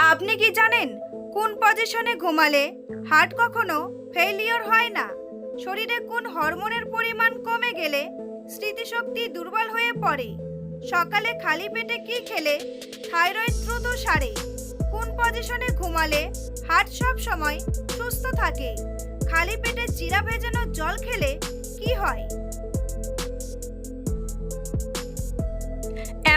আপনি কি জানেন কোন পজিশনে ঘুমালে হার্ট কখনো ফেলিওর হয় না? শরীরে কোন হরমোনের পরিমাণ কমে গেলে স্মৃতিশক্তি দুর্বল হয়ে পড়ে? সকালে খালি পেটে কি খেলে থাইরয়েড দ্রুত সারে? কোন পজিশনে ঘুমালে হার্ট সব সময় সুস্থ থাকে? খালি পেটে চিরা ভেজানো জল খেলে কি হয়?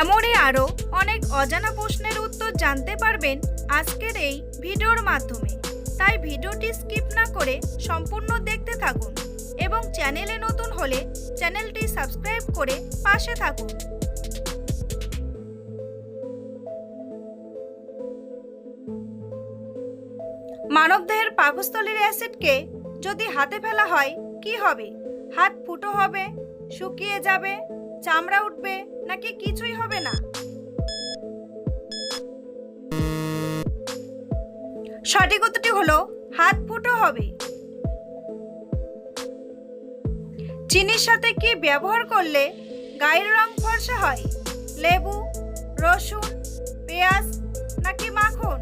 এমনই আরও অনেক অজানা প্রশ্নের উত্তর জানতে পারবেন আজকের এই ভিডিওর মাধ্যমে। তাই ভিডিওটি স্কিপ না করে সম্পূর্ণ দেখতে থাকুন এবং চ্যানেলে নতুন হলে চ্যানেলটি সাবস্ক্রাইব করে পাশে থাকুন। মানবদেহের পাকস্থলীর অ্যাসিডকে যদি হাতে ফেলা হয় কি হবে? হাত ফুটো হবে, শুকিয়ে যাবে, চামড়া উঠবে, নাকি কিছুই হবে না? সঠিক উত্তরটি হলো হাত ফুটো হবে। চিনির সাথে কি ব্যবহার করলে গায়ের রং ফর্সা হয়? লেবু, রসুন, পেঁয়াজ, নাকি মাখন?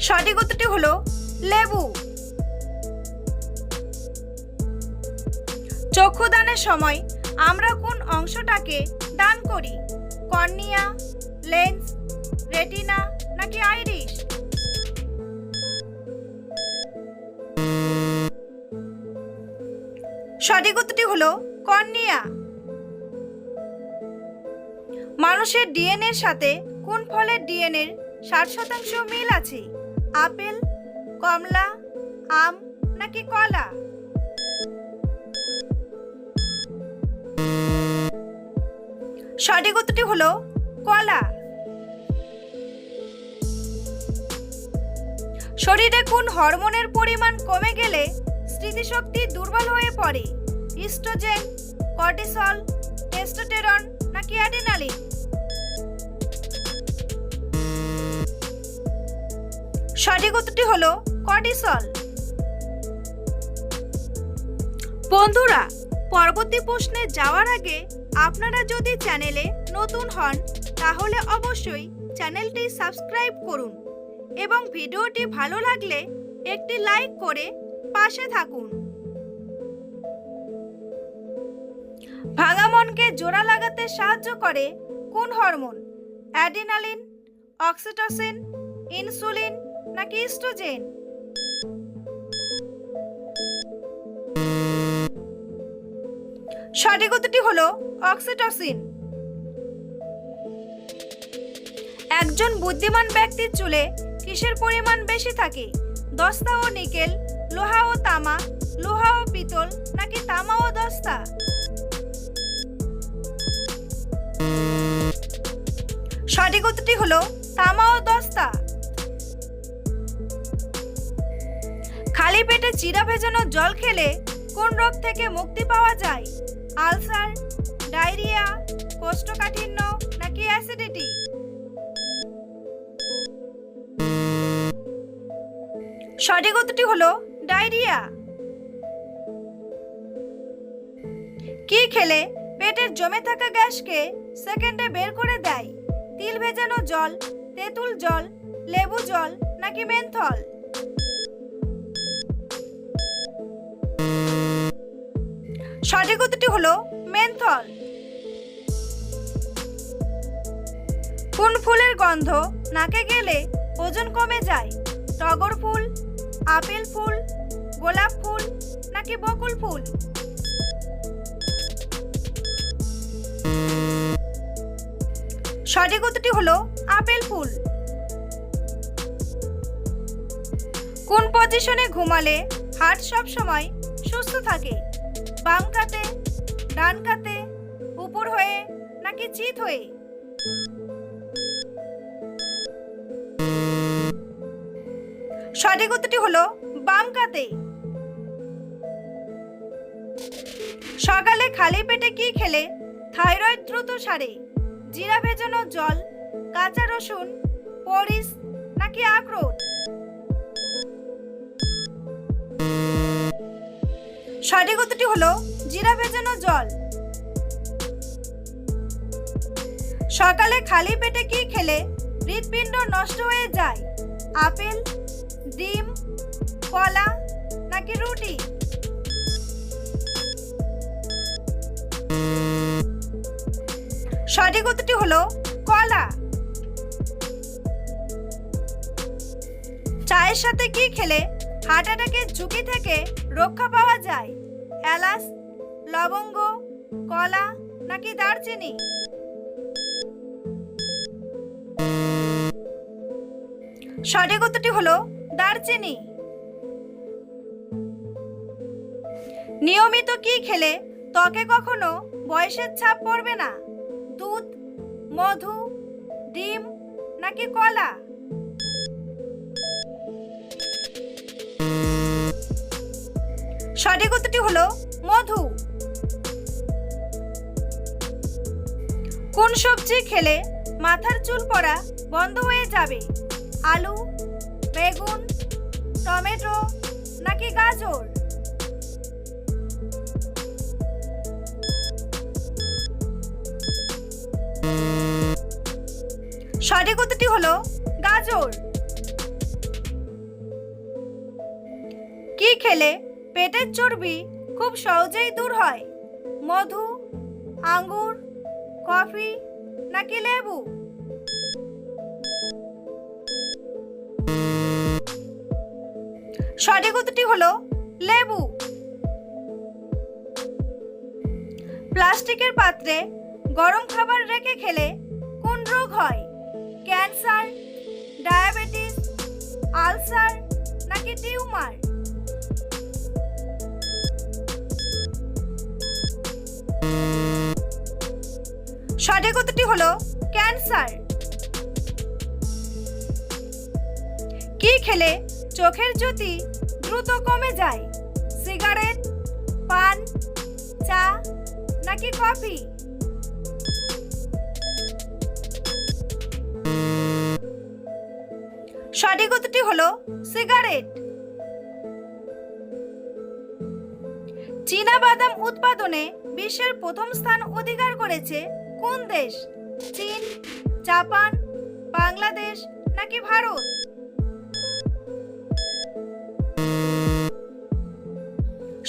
সঠিক উত্তরটি হলো লেবু। চক্ষু দানের সময় আমরা কোন অংশটাকে দান করি? কর্নিয়া, লেন্স, রেটিনা, নাকি আইরিশ? সঠিক উত্তরটি হলো কর্নিয়া। মানুষের ডিএনএর সাথে কোন ফলের ডিএনএর 60% মিল আছে? আপেল, কমলা, আম, নাকি কলা? সঠিক উত্তরটি হলো কলা। শরীরে কোন হরমোনের পরিমাণ কমে গেলে স্মৃতিশক্তি দুর্বল হয়ে পড়ে? ইস্ট্রোজেন, কর্টিসল, টেস্টোস্টেরন, নাকি অ্যাড্রিনালিন? সঠিক উত্তরটি হলো কর্টিসল। বন্ধুরা, পরবর্তী প্রশ্নে যাওয়ার আগে আপনারা যদি চ্যানেলে নতুন হন তাহলে অবশ্যই চ্যানেলটি সাবস্ক্রাইব করুন এবং ভিডিওটি ভালো লাগলে একটি লাইক করে পাশে থাকুন। ভাঙা মনকে জোড়া লাগাতে সাহায্য করে কোন হরমোন? অ্যাড্রিনালিন, অক্সিটোসিন, ইনসুলিন, নাকি ইস্ট্রোজেন? সঠিক উত্তরটি হলো অক্সিটোসিন। একজন বুদ্ধিমান ব্যক্তির চুলে কিসের পরিমাণ বেশি থাকে? দস্তা ও নিকেল, লোহা ও তামা, লোহা ও পিতল, নাকি তামা ও দস্তা? সঠিক উত্তরটি হলো তামা ও দস্তা। খালি পেটে চিরা ভেজানো জল খেলে কোন রোগ থেকে মুক্তি পাওয়া যায়? আলসার, ডায়রিয়া, কোষ্ঠকাঠিন্য, নাকি অ্যাসিডিটি? সঠিক উত্তরটি হলো ডায়রিয়া। কি খেলে পেটের জমে থাকা গ্যাসকে সেকেন্ডে বের করে দেয়? তিল ভেজানো জল, তেঁতুল জল, লেবু জল, নাকি মেন্থল? সঠিক উত্তরটি হলো মেন্থল। কোন ফুলের গন্ধ নাকে গেলে ওজন কমে যায়? টগর ফুল, আপেল ফুল, গোলাপ ফুল, নাকি বকুল ফুল? সঠিক উত্তরটি হলো আপেল ফুল। কোন পজিশনে ঘুমালে হার্ট সব সময় সুস্থ থাকে? বাম কাতে, ডান কাতে, উপর হয়ে, নাকি চিত হয়ে? সঠিক উত্তরটি হলো বাম কাতে। সকালে খালি পেটে কি খেলে থাইরয়েড দ্রুত সারে? জিরা ভেজানো জল, কাঁচা রসুন, পরিস, নাকি আখরোট? সঠিক উত্তরটি হলো জিরা ভেজানো জল। সকালে খালি পেটে কি খেলে হৃৎপিণ্ড নষ্ট হয়ে যায়? আপেল, ডিম, কলা নাকি রুটি? সঠিক উত্তরটি হলো কলা। চায়ের সাথে কি খেলে হার্ট অ্যাটাকের ঝুঁকি থেকে রক্ষা পাওয়া যায়? এলাচ, লবঙ্গ, কলা নাকি দারচিনি? সঠিক উত্তরটি হলো দারচিনি। নিয়মিত কি খেলে ত্বকে কখনো বয়সের ছাপ পড়বে না? দুধ, মধু, ডিম নাকি কলা? সঠিক উত্তরটি হলো মধু। কোন সবজি খেলে মাথার চুল পড়া বন্ধ হয়ে যাবে? আলু, বেগুন, টমেটো নাকি গাজর? সঠিক উত্তরটি হলো গাজর। কি খেলে পেটের চর্বি খুব সহজেই দূর হয়? মধু, আঙ্গুর, কফি নাকি লেবু? সঠিক উত্তরটি হলো লেবু। প্লাস্টিকের পাত্রে গরম খাবার রেখে খেলে কোন রোগ হয়? ক্যান্সার, ডায়াবেটিস, আলসার নাকি টিউমার? সঠিক উত্তরটি হলো ক্যান্সার। কি খেলে চোখের জ্যোতি দ্রুত কমে যায়? সিগারেট, পান, চা নাকি কফি? সঠিক উত্তরটি হলো সিগারেট। চীনা বাদাম উৎপাদনে বিশ্বের প্রথম স্থান অধিকার করেছে কোন দেশ? চীন, জাপান, বাংলাদেশ নাকি ভারত?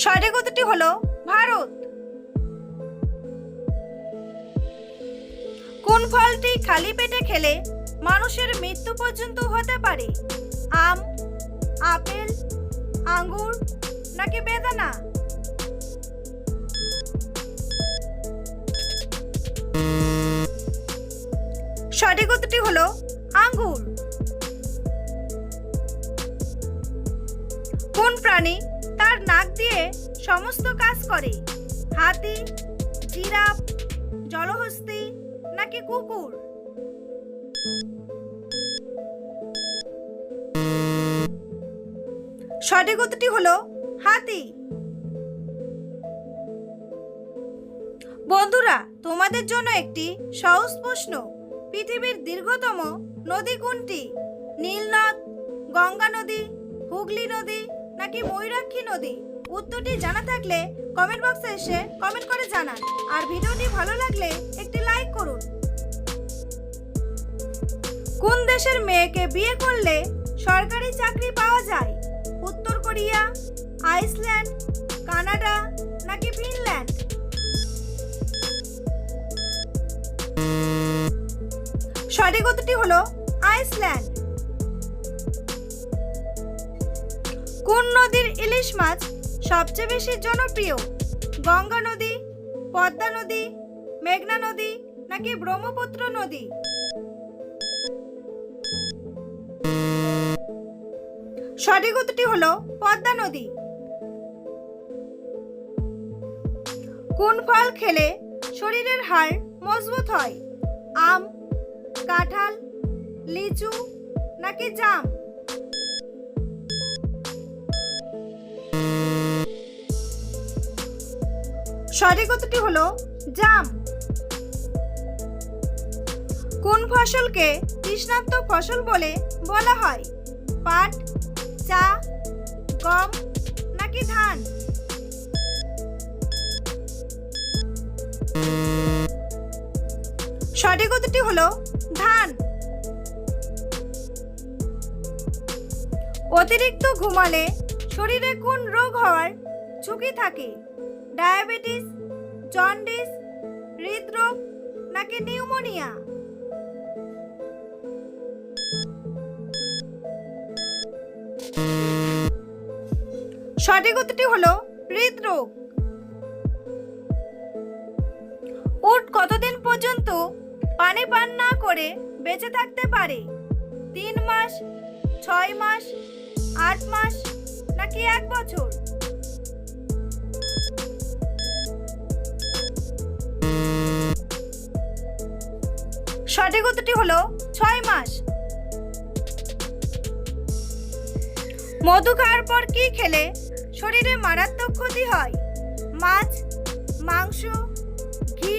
সঠিক উত্তরটি হলো ভারত। কোন ফলটি খালি পেটে খেলে মানুষের মৃত্যু পর্যন্ত হতে পারে? আম, আপেল, আঙ্গুর নাকি বেদানা? সঠিক উত্তরটি হলো আঙ্গুর। কোন প্রাণী তার নাক দিয়ে সমস্ত কাজ করে? হাতি, জিরাফ, জলহস্তী নাকি কুকুর? সঠিক উত্তরটি হলো হাতি। বন্ধুরা, তোমাদের জন্য একটি সহজ প্রশ্ন। পৃথিবীর দীর্ঘতম নদী কোনটি? নীল নদ, গঙ্গা নদী, হুগলি নদী নাকি ময়ূরাক্ষী নদী? উত্তরটি জানা থাকলে কমেন্ট বক্সে এসে কমেন্ট করে জানান। আর ভিডিওটি ভালো লাগলে একটি লাইক করুন। কোন দেশের মেয়েকে বিয়ে করলে সরকারি চাকরি পাওয়া যায়? উত্তর কোরিয়া, আইসল্যান্ড, কানাডা নাকি ফিনল্যান্ড? সঠিক উত্তরটি হলো আইসল্যান্ড। কোন নদীর ইলিশ মাছ সবচেয়ে বেশি জনপ্রিয়? গঙ্গা নদী, পদ্মা নদী, মেঘনা নদী নাকি ব্রহ্মপুত্র নদী? সঠিক উত্তরটি হলো পদ্মা নদী। কোন ফল খেলে শরীরের হাড় মজবুত হয়? আম, কাঁঠাল, লিচু নাকি জাম? সঠিক উত্তরটি হলো জাম। কোন ফসলকে তৃষ্ণার্ত ফসল বলে বলা হয়? পাট, চা, গম নাকি ধান? সঠিক উত্তরটি হলো ধান। অতিরিক্ত ঘুমালে শরীরে কোন রোগ হওয়ার ঝুঁকি থাকে? ডায়াবেটিস, জন্ডিস, হৃদরোগ নাকি নিউমোনিয়া? সঠিক উত্তরটি হলো হৃদরোগ। উট কতদিন পর্যন্ত পানি পান না করে বেঁচে থাকতে পারে? 3 মাস, 6 মাস, 8 মাস নাকি 1 বছর? সঠিক উত্তরটি হলো 6 মাস। মধু খাওয়ার পর কি খেলে শরীরে মারাত্মক ক্ষতি হয়? মাছ, মাংস, ঘি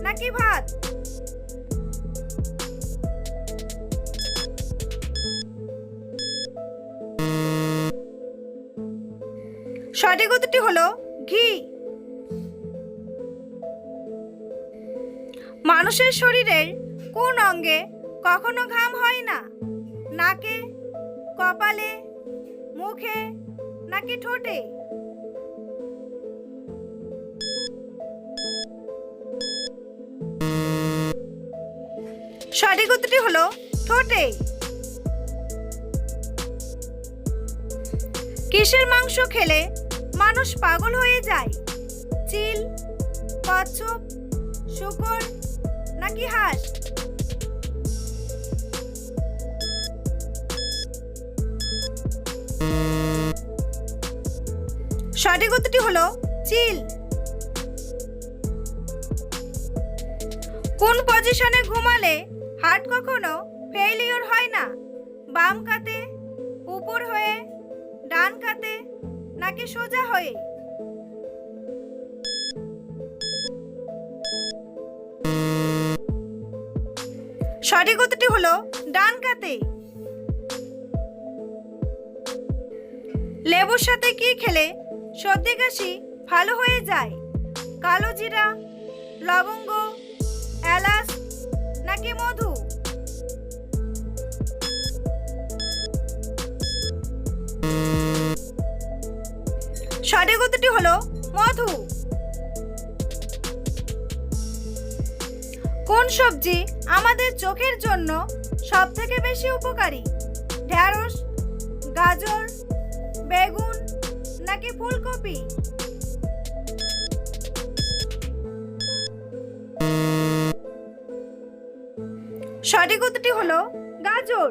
নাকি ভাত? সঠিক উত্তরটি হলো ঘি। মানুষের শরীরের কোন অঙ্গে কখনো ঘাম হয় না? নাকে, কপালে, মুখে নাকি ঠোঁটে? সঠিক উত্তরটি হলো ঠোঁটে। কিসের মাংস খেলে মানুষ পাগল হয়ে যায়? চিল, কচ্ছপ, শূকর নাকি হাঁস? সঠিক উত্তরটি হলো চিল। কোন পজিশনে ঘুমালে হার্ট কখনো ফেইলিওর হয় না? বাম কাতে, উপর হয়ে, ডান কাতে নাকি সোজা হয়ে? সঠিক উত্তরটি হলো ডান কাতে। লেবুর সাথে কি খেলে সর্দি কাশি ভালো হয়ে যায়? কালো জিরা, লবঙ্গ, এলাচ নাকি মধু? সঠিক উত্তরটি হলো মধু। কোন সবজি আমাদের চোখের জন্য সবথেকে বেশি উপকারী? ঢেঁড়স, গাজর, বেগুন নাকি ফুলকপি? সঠিক উত্তরটি হলো গাজর।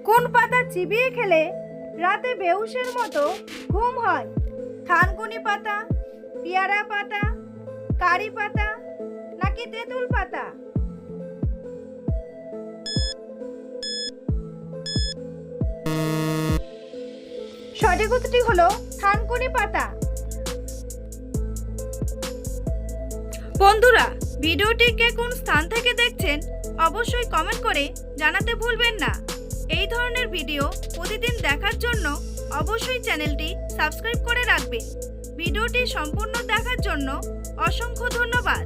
কোন পাতা চিবিয়ে খেলে রাতে বেহুশের মতো ঘুম হয়? থানকুনি পাতা, পেয়ারা পাতা, কারি পাতা নাকি তেঁতুল পাতা? সঠিক উত্তরটি হলো থানকুনি পাতা। বন্ধুরা, ভিডিওটি কে কোন স্থান থেকে দেখছেন অবশ্যই কমেন্ট করে জানাতে ভুলবেন না। এই ধরনের ভিডিও প্রতিদিন দেখার জন্য অবশ্যই চ্যানেলটি সাবস্ক্রাইব করে রাখবেন। ভিডিওটি সম্পূর্ণ দেখার জন্য অসংখ্য ধন্যবাদ।